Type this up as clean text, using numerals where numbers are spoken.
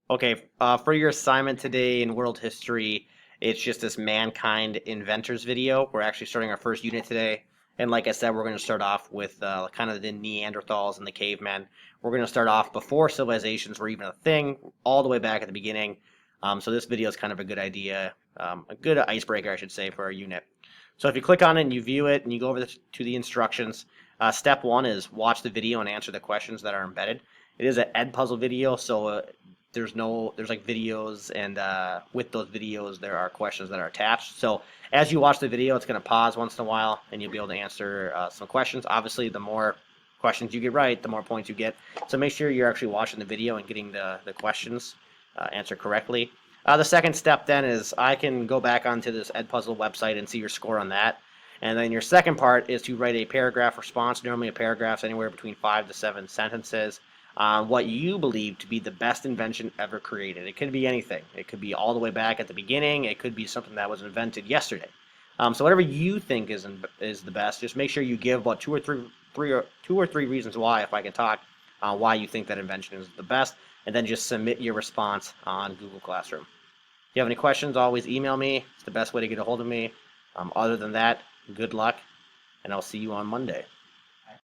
Okay, for your assignment today in world history, it's just this mankind inventors video. We're actually starting our first unit today. And like I said, we're going to start off with kind of the Neanderthals and the cavemen. We're going to start off before civilizations were even a thing, all the way back at the beginning. So this video is kind of a good idea, a good icebreaker, I should say, for our unit. So if you click on it and you view it and you go over to the instructions, step one is watch the video and answer the questions that are embedded. It is an Edpuzzle video, so there's like videos, and with those videos there are questions that are attached. So as you watch the video, it's going to pause once in a while, and you'll be able to answer some questions. Obviously, the more questions you get right, the more points you get. So make sure you're actually watching the video and getting the questions answered correctly. The second step then is I can go back onto this Edpuzzle website and see your score on that. And then your second part is to write a paragraph response. Normally a paragraph's anywhere between 5 to 7 sentences on what you believe to be the best invention ever created. It could be anything. It could be all the way back at the beginning. It could be something that was invented yesterday. So whatever you think is the best, just make sure you give about two or three reasons why, if I can talk, why you think that invention is the best, and then just submit your response on Google Classroom. If you have any questions, always email me. It's the best way to get a hold of me. Other than that, good luck, and I'll see you on Monday.